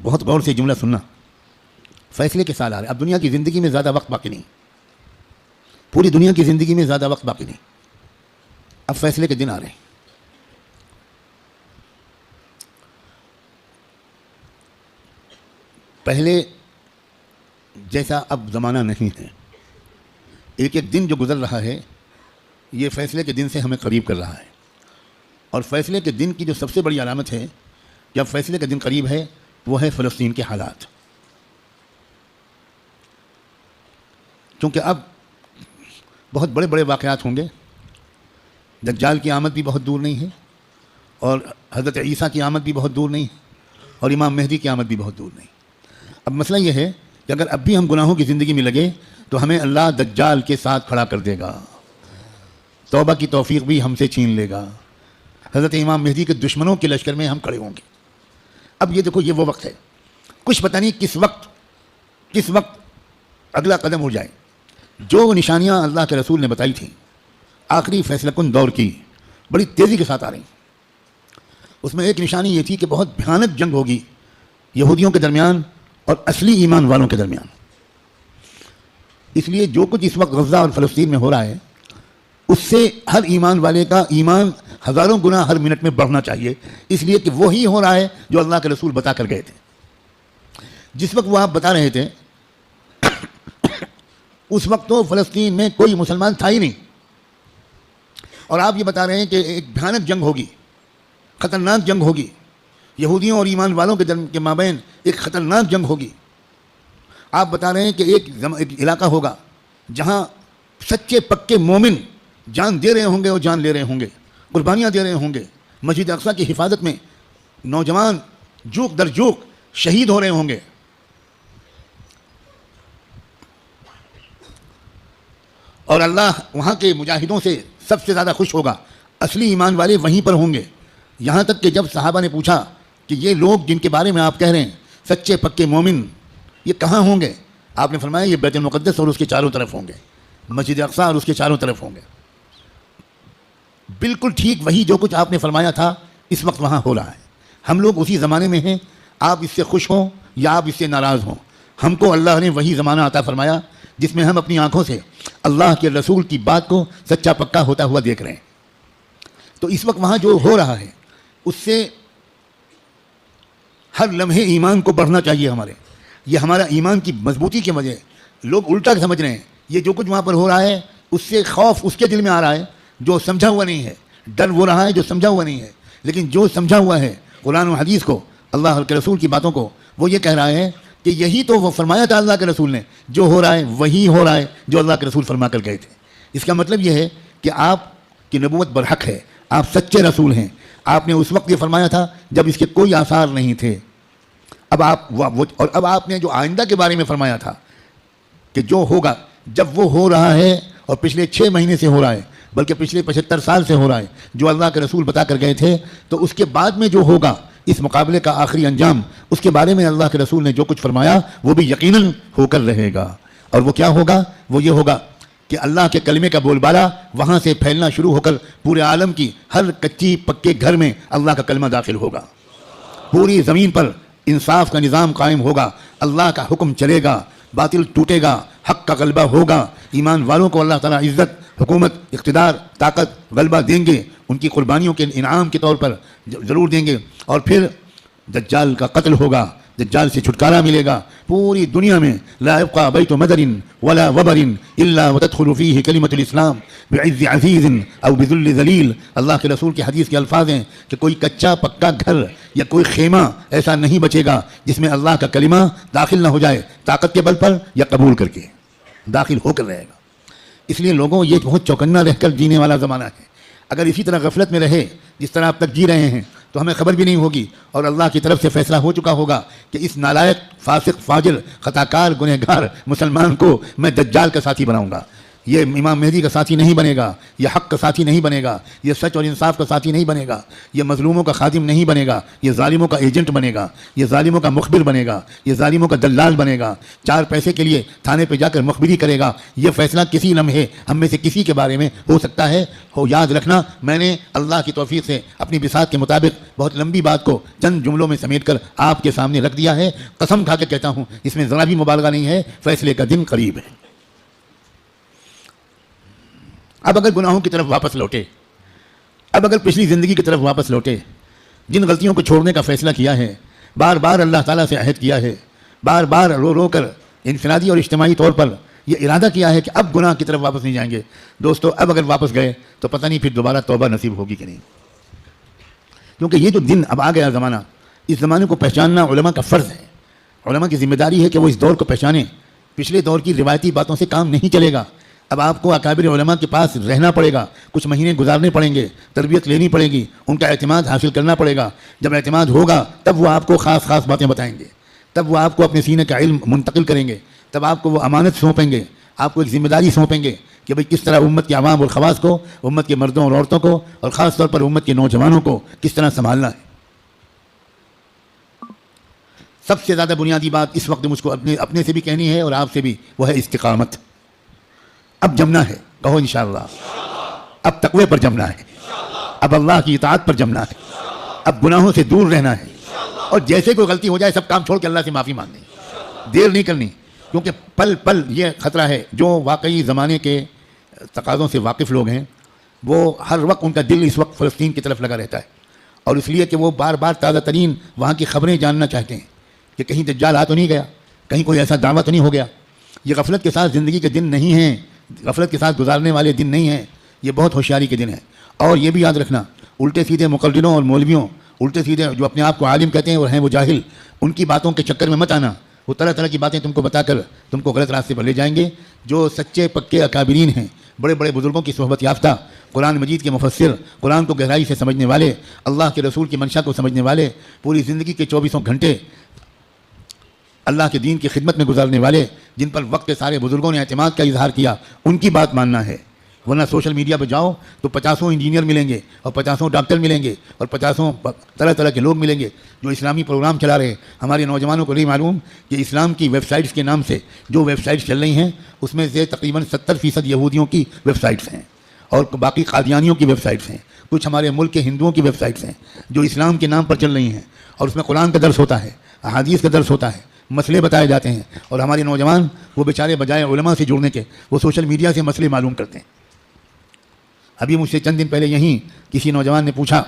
بہت غور سے جملہ سننا. فیصلے کے سال آ رہے. اب دنیا کی زندگی میں زیادہ وقت باقی نہیں, پوری دنیا کی زندگی میں زیادہ وقت باقی نہیں. اب فیصلے کے دن آ رہے ہیں. پہلے جیسا اب زمانہ نہیں ہے. ایک ایک دن جو گزر رہا ہے یہ فیصلے کے دن سے ہمیں قریب کر رہا ہے. اور فیصلے کے دن کی جو سب سے بڑی علامت ہے جب فیصلے کا دن قریب ہے وہ ہے فلسطین کے حالات. کیونکہ اب بہت بڑے بڑے واقعات ہوں گے. دجال کی آمد بھی بہت دور نہیں ہے, اور حضرت عیسیٰ کی آمد بھی بہت دور نہیں ہے, اور امام مہدی کی آمد بھی بہت دور نہیں. اب مسئلہ یہ ہے کہ اگر اب بھی ہم گناہوں کی زندگی میں لگے تو ہمیں اللہ دجال کے ساتھ کھڑا کر دے گا, توبہ کی توفیق بھی ہم سے چھین لے گا. حضرت امام مہدی کے دشمنوں کے لشکر میں ہم کھڑے ہوں گے. اب یہ دیکھو, یہ وہ وقت ہے, کچھ پتہ نہیں کس وقت اگلا قدم ہو جائے. جو نشانیاں اللہ کے رسول نے بتائی تھیں آخری فیصلہ کن دور کی, بڑی تیزی کے ساتھ آ رہی ہیں. اس میں ایک نشانی یہ تھی کہ بہت بھیانک جنگ ہوگی یہودیوں کے درمیان اور اصلی ایمان والوں کے درمیان. اس لیے جو کچھ اس وقت غزہ اور فلسطین میں ہو رہا ہے اس سے ہر ایمان والے کا ایمان ہزاروں گنا ہر منٹ میں بڑھنا چاہیے, اس لیے کہ وہی ہو رہا ہے جو اللہ کے رسول بتا کر گئے تھے. جس وقت وہ آپ بتا رہے تھے اس وقت تو فلسطین میں کوئی مسلمان تھا ہی نہیں, اور آپ یہ بتا رہے ہیں کہ ایک بھیانک جنگ ہوگی, خطرناک جنگ ہوگی, یہودیوں اور ایمان والوں کے مابین ایک خطرناک جنگ ہوگی. آپ بتا رہے ہیں کہ ایک علاقہ ہوگا جہاں سچے پکے مومن جان دے رہے ہوں گے اور جان لے رہے ہوں گے, قربانیاں دے رہے ہوں گے. مسجد اقصیٰ کی حفاظت میں نوجوان جوک در جوک شہید ہو رہے ہوں گے. اور اللہ وہاں کے مجاہدوں سے سب سے زیادہ خوش ہوگا. اصلی ایمان والے وہیں پر ہوں گے. یہاں تک کہ جب صحابہ نے پوچھا کہ یہ لوگ جن کے بارے میں آپ کہہ رہے ہیں سچے پکے مومن, یہ کہاں ہوں گے؟ آپ نے فرمایا یہ بیت المقدس اور اس کے چاروں طرف ہوں گے, مسجد اقصیٰ اور اس کے چاروں طرف ہوں گے. بالکل ٹھیک وہی جو کچھ آپ نے فرمایا تھا اس وقت وہاں ہو رہا ہے. ہم لوگ اسی زمانے میں ہیں, آپ اس سے خوش ہوں یا آپ اس سے ناراض ہوں. ہم کو اللہ نے وہی زمانہ عطا فرمایا جس میں ہم اپنی آنکھوں سے اللہ کے رسول کی بات کو سچا پکا ہوتا ہوا دیکھ رہے ہیں. تو اس وقت وہاں جو ہو رہا ہے اس سے ہر لمحے ایمان کو بڑھنا چاہیے ہمارے. یہ ہمارا ایمان کی مضبوطی کی وجہ. لوگ الٹا سمجھ رہے ہیں یہ جو کچھ وہاں پر ہو رہا ہے اس سے خوف اس کے دل میں آ رہا ہے جو سمجھا ہوا نہیں ہے, ڈر وہ رہا ہے جو سمجھا ہوا نہیں ہے. لیکن جو سمجھا ہوا ہے قرآن و حدیث کو, اللہ کے رسول کی باتوں کو, وہ یہ کہہ رہا ہے کہ یہی تو وہ فرمایا تھا اللہ کے رسول نے, جو ہو رہا ہے وہی ہو رہا ہے جو اللہ کے رسول فرما کر گئے تھے. اس کا مطلب یہ ہے کہ آپ کی نبوت برحق ہے, آپ سچے رسول ہیں. آپ نے اس وقت یہ فرمایا تھا جب اس کے کوئی آثار نہیں تھے. اب آپ نے جو آئندہ کے بارے میں فرمایا تھا کہ جو ہوگا, جب وہ ہو رہا ہے اور پچھلے 6 مہینے سے ہو رہا ہے بلکہ پچھلے 75 سال سے ہو رہا ہے, جو اللہ کے رسول بتا کر گئے تھے, تو اس کے بعد میں جو ہوگا اس مقابلے کا آخری انجام, اس کے بارے میں اللہ کے رسول نے جو کچھ فرمایا وہ بھی یقیناً ہو کر رہے گا. اور وہ کیا ہوگا؟ وہ یہ ہوگا کہ اللہ کے کلمے کا بول بالا وہاں سے پھیلنا شروع ہو کر پورے عالم کی ہر کچی پکے گھر میں اللہ کا کلمہ داخل ہوگا. پوری زمین پر انصاف کا نظام قائم ہوگا, اللہ کا حکم چلے گا, باطل ٹوٹے گا, حق کا غلبہ ہوگا. ایمان والوں کو اللہ تعالیٰ عزت, حکومت, اقتدار, طاقت, غلبہ دیں گے, ان کی قربانیوں کے انعام کے طور پر ضرور دیں گے. اور پھر دجال کا قتل ہوگا, دجال سے چھٹکارا ملے گا. پوری دنیا میں لا يبقى بیت مدر ولا وبر الا وتدخل فيه کلمۃ الاسلام بعز عزیز او بذل ذلیل. اللہ کے رسول کی حدیث کے الفاظ ہیں کہ کوئی کچا پکا گھر یا کوئی خیمہ ایسا نہیں بچے گا جس میں اللہ کا کلمہ داخل نہ ہو جائے, طاقت کے بل پر یا قبول کر کے داخل ہو کر رہے گا. اس لیے لوگوں یہ بہت چوکنا رہ کر جینے والا زمانہ ہے. اگر اسی طرح غفلت میں رہے جس طرح اب تک جی رہے ہیں تو ہمیں خبر بھی نہیں ہوگی, اور اللہ کی طرف سے فیصلہ ہو چکا ہوگا کہ اس نالائق, فاسق, فاجر, خطاکار, گنہگار مسلمان کو میں دجال کا ساتھی بناؤں گا. یہ امام مہدی کا ساتھی نہیں بنے گا، یہ حق کا ساتھی نہیں بنے گا، یہ سچ اور انصاف کا ساتھی نہیں بنے گا، یہ مظلوموں کا خادم نہیں بنے گا، یہ ظالموں کا ایجنٹ بنے گا، یہ ظالموں کا مخبر بنے گا، یہ ظالموں کا دلال بنے گا، 4 پیسے کے لیے تھانے پہ جا کر مخبری کرے گا۔ یہ فیصلہ کسی لمحے ہم میں سے کسی کے بارے میں ہو سکتا ہے۔ یاد رکھنا، میں نے اللہ کی توفیق سے اپنی بساط کے مطابق بہت لمبی بات کو چند جملوں میں سمیٹ کر آپ کے سامنے رکھ دیا ہے۔ قسم کھا کے کہتا ہوں، اس میں ذرا بھی مبالغہ نہیں ہے، فیصلے کا دن قریب ہے۔ اب اگر گناہوں کی طرف واپس لوٹے، اب اگر پچھلی زندگی کی طرف واپس لوٹے، جن غلطیوں کو چھوڑنے کا فیصلہ کیا ہے، بار بار اللہ تعالیٰ سے عہد کیا ہے، بار بار رو رو کر انفرادی اور اجتماعی طور پر یہ ارادہ کیا ہے کہ اب گناہ کی طرف واپس نہیں جائیں گے، دوستو اب اگر واپس گئے تو پتہ نہیں پھر دوبارہ توبہ نصیب ہوگی کہ نہیں، کیونکہ یہ جو دن اب آ گیا زمانہ، اس زمانے کو پہچاننا علماء کا فرض ہے۔ علماء کی ذمہ داری ہے کہ وہ اس دور کو پہچانیں۔ پچھلے دور کی روایتی باتوں سے کام نہیں چلے گا، اب آپ کو اکابر علماء کے پاس رہنا پڑے گا، کچھ مہینے گزارنے پڑیں گے، تربیت لینی پڑے گی، ان کا اعتماد حاصل کرنا پڑے گا۔ جب اعتماد ہوگا تب وہ آپ کو خاص باتیں بتائیں گے، تب وہ آپ کو اپنے سینے کا علم منتقل کریں گے، تب آپ کو وہ امانت سونپیں گے، آپ کو ایک ذمہ داری سونپیں گے کہ بھئی کس طرح امت کے عوام اور خواص کو، امت کے مردوں اور عورتوں کو، اور خاص طور پر امت کے نوجوانوں کو کس طرح سنبھالنا ہے۔ سب سے زیادہ بنیادی بات اس وقت مجھ کو اپنے سے بھی کہنی ہے اور آپ سے بھی، وہ ہے استقامت۔ اب جمنا ہے، کہو انشاءاللہ۔ اب تقوی پر جمنا ہے، اب اللہ کی اطاعت پر جمنا ہے، اب گناہوں سے دور رہنا ہے، اور جیسے کوئی غلطی ہو جائے سب کام چھوڑ کے اللہ سے معافی مانگنی، دیر نہیں کرنی، کیونکہ پل پل یہ خطرہ ہے۔ جو واقعی زمانے کے تقاضوں سے واقف لوگ ہیں، وہ ہر وقت ان کا دل اس وقت فلسطین کی طرف لگا رہتا ہے، اور اس لیے کہ وہ بار بار تازہ ترین وہاں کی خبریں جاننا چاہتے ہیں کہ کہیں دجال آ تو نہیں گیا، کہیں کوئی ایسا دعویٰ تو نہیں ہو گیا۔ یہ غفلت کے ساتھ زندگی کے دن نہیں ہیں، غفلت کے ساتھ گزارنے والے دن نہیں ہیں، یہ بہت ہوشیاری کے دن ہیں۔ اور یہ بھی یاد رکھنا، الٹے سیدھے مقرروں اور مولویوں، الٹے سیدھے جو اپنے آپ کو عالم کہتے ہیں اور ہیں وہ جاہل، ان کی باتوں کے چکر میں مت آنا۔ وہ طرح طرح کی باتیں تم کو بتا کر تم کو غلط راستے پر لے جائیں گے۔ جو سچے پکے اکابرین ہیں، بڑے بڑے بزرگوں کی صحبت یافتہ، قرآن مجید کے مفسر، قرآن کو گہرائی سے سمجھنے والے، اللہ کے رسول کی منشا کو سمجھنے والے، پوری زندگی کے 24 گھنٹے اللہ کے دین کی خدمت میں گزارنے والے، جن پر وقت کے سارے بزرگوں نے اعتماد کا اظہار کیا، ان کی بات ماننا ہے۔ ورنہ سوشل میڈیا پہ جاؤ تو 50 انجینئر ملیں گے، اور 50 ڈاکٹر ملیں گے، اور 50 طرح طرح کے لوگ ملیں گے جو اسلامی پروگرام چلا رہے ہیں۔ ہمارے نوجوانوں کو نہیں معلوم کہ اسلام کی ویب سائٹس کے نام سے جو ویب سائٹس چل رہی ہیں، اس میں سے تقریباً 70% یہودیوں کی ویب سائٹس ہیں، اور باقی قادیانیوں کی ویب سائٹس ہیں، کچھ ہمارے ملک کے ہندوؤں کی ویب سائٹس ہیں جو اسلام کے نام پر چل رہی ہیں، اور اس میں قرآن کا درس ہوتا ہے، احادیث کا درس ہوتا ہے، مسئلے بتائے جاتے ہیں، اور ہمارے نوجوان وہ بیچارے بجائے علماء سے جڑنے کے وہ سوشل میڈیا سے مسئلے معلوم کرتے ہیں۔ ابھی مجھ سے چند دن پہلے یہیں کسی نوجوان نے پوچھا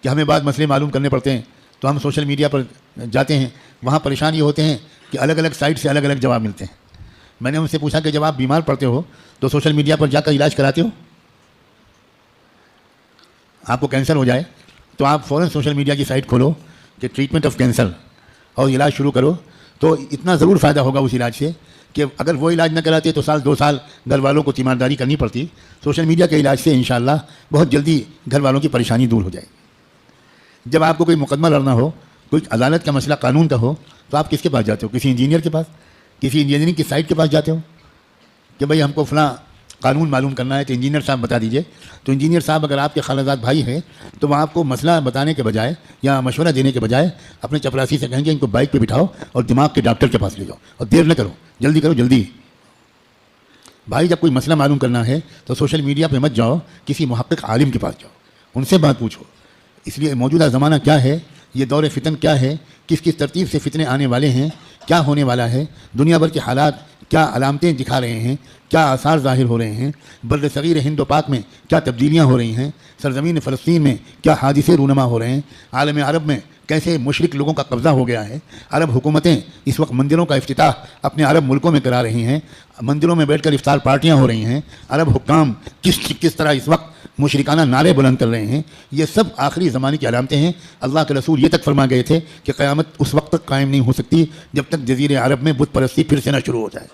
کہ ہمیں بعض مسئلے معلوم کرنے پڑتے ہیں تو ہم سوشل میڈیا پر جاتے ہیں، وہاں پریشان یہ ہوتے ہیں کہ الگ الگ سائٹ سے الگ الگ جواب ملتے ہیں۔ میں نے ان سے پوچھا کہ جب آپ بیمار پڑتے ہو تو سوشل میڈیا پر جا کر علاج کراتے ہو؟ آپ کو کینسر ہو جائے تو آپ فوراً سوشل میڈیا کی سائٹ کھولو کہ ٹریٹمنٹ آف کینسر، اور علاج شروع کرو، تو اتنا ضرور فائدہ ہوگا اس علاج سے کہ اگر وہ علاج نہ کراتے تو 1-2 سال گھر والوں کو تیمارداری کرنی پڑتی۔ سوشل میڈیا کے علاج سے انشاءاللہ بہت جلدی گھر والوں کی پریشانی دور ہو جائے گی۔ جب آپ کو کوئی مقدمہ لڑنا ہو، کوئی عدالت کا مسئلہ قانون کا ہو، تو آپ کس کے پاس جاتے ہو؟ کسی انجینئر کے پاس، کسی انجینئرنگ کی سائٹ کے پاس جاتے ہو کہ بھئی ہم کو فلاں قانون معلوم کرنا ہے تو انجینئر صاحب بتا دیجئے۔ تو انجینئر صاحب اگر آپ کے خالہ زاد بھائی ہیں تو وہ آپ کو مسئلہ بتانے کے بجائے یا مشورہ دینے کے بجائے اپنے چپراسی سے کہیں گے ان کو بائک پہ بٹھاؤ اور دماغ کے ڈاکٹر کے پاس لے جاؤ، اور دیر نہ کرو، جلدی کرو، جلدی۔ بھائی جب کوئی مسئلہ معلوم کرنا ہے تو سوشل میڈیا پہ مت جاؤ، کسی محقق عالم کے پاس جاؤ، ان سے بات پوچھو۔ اس لیے موجودہ زمانہ کیا ہے، یہ دور فتن کیا ہے، کس کس ترتیب سے فتنے آنے والے ہیں، کیا ہونے والا ہے، دنیا بھر کے حالات کیا علامتیں دکھا رہے ہیں، کیا آثار ظاہر ہو رہے ہیں، بر صغیر ہند و پاک میں کیا تبدیلیاں ہو رہی ہیں، سرزمین فلسطین میں کیا حادثے رونما ہو رہے ہیں، عالم عرب میں کیسے مشرک لوگوں کا قبضہ ہو گیا ہے، عرب حکومتیں اس وقت مندروں کا افتتاح اپنے عرب ملکوں میں کرا رہی ہیں، مندروں میں بیٹھ کر افطار پارٹیاں ہو رہی ہیں، عرب حکام کس طرح اس وقت مشرکانہ نعرے بلند کر رہے ہیں، یہ سب آخری زمانے کی علامتیں ہیں۔ اللہ کے رسول یہ تک فرما گئے تھے کہ قیامت اس وقت تک قائم نہیں ہو سکتی جب تک جزیرے عرب میں بت پرستی پھر سے نہ شروع ہو جائے۔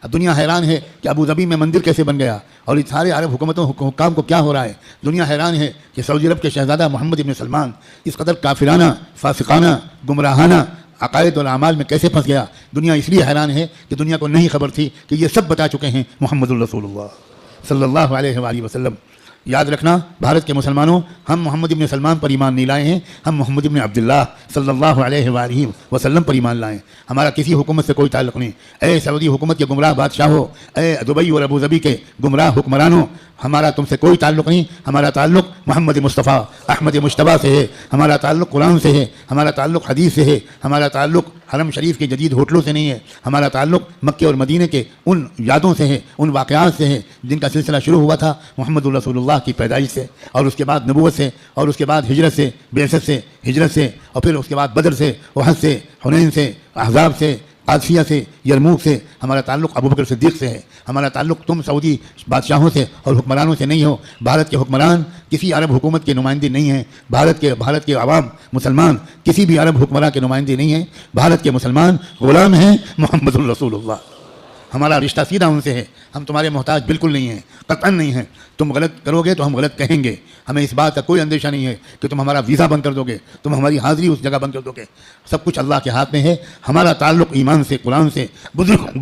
اب دنیا حیران ہے کہ ابو ظبی میں مندر کیسے بن گیا، اور اس سارے عرب حکومتوں حکام کو کیا ہو رہا ہے۔ دنیا حیران ہے کہ سعودی عرب کے شہزادہ محمد ابن سلمان اس قدر کافرانہ، فاسقانہ، گمراہانہ عقائد اور اعمال میں کیسے پھنس گیا دنیا اس لیے حیران ہے کہ دنیا کو نہیں خبر تھی کہ یہ سب بتا چکے ہیں محمد الرسول اللہ صلی اللہ علیہ وآلہ وسلم۔ یاد رکھنا بھارت کے مسلمانوں، ہم محمد ابن سلمان پر ایمان نہیں لائے ہیں، ہم محمد ابن عبداللہ صلی اللہ علیہ وآلہ وسلم پر ایمان لائے۔ ہمارا کسی حکومت سے کوئی تعلق نہیں۔ اے سعودی حکومت کے گمراہ بادشاہوں، اے دبئی اور ابوظبی کے گمراہ حکمرانوں، ہمارا تم سے کوئی تعلق نہیں۔ ہمارا تعلق محمد مصطفیٰ احمد مجتبیٰ سے ہے، ہمارا تعلق قرآن سے ہے، ہمارا تعلق حدیث سے ہے، ہمارا تعلق حرم شریف کے جدید ہوٹلوں سے نہیں ہے، ہمارا تعلق مکے اور مدینے کے ان یادوں سے ہے، ان واقعات سے ہے جن کا سلسلہ شروع ہوا تھا محمد الرسول اللہ کی پیدائش سے، اور اس کے بعد نبوت سے، اور اس کے بعد ہجرت سے، بعثت سے، ہجرت سے، اور پھر اس کے بعد بدر سے، احد سے، حنین سے، احزاب سے، قادسیہ سے، یرموک سے۔ ہمارا تعلق ابوبکر صدیق سے ہے۔ ہمارا تعلق تم سعودی بادشاہوں سے اور حکمرانوں سے نہیں ہو۔ بھارت کے حکمران کسی عرب حکومت کے نمائندے نہیں ہیں۔ بھارت کے عوام مسلمان کسی بھی عرب حکمراں کے نمائندے نہیں ہیں۔ بھارت کے مسلمان غلام ہیں محمد الرسول اللہ۔ ہمارا رشتہ سیدھا ان سے ہے۔ ہم تمہارے محتاج بالکل نہیں ہیں، قطعاً نہیں ہیں۔ تم غلط کرو گے تو ہم غلط کہیں گے۔ ہمیں اس بات کا کوئی اندیشہ نہیں ہے کہ تم ہمارا ویزا بند کر دو گے، تم ہماری حاضری اس جگہ بند کر دو گے۔ سب کچھ اللہ کے ہاتھ میں ہے۔ ہمارا تعلق ایمان سے، قرآن سے، بزرگ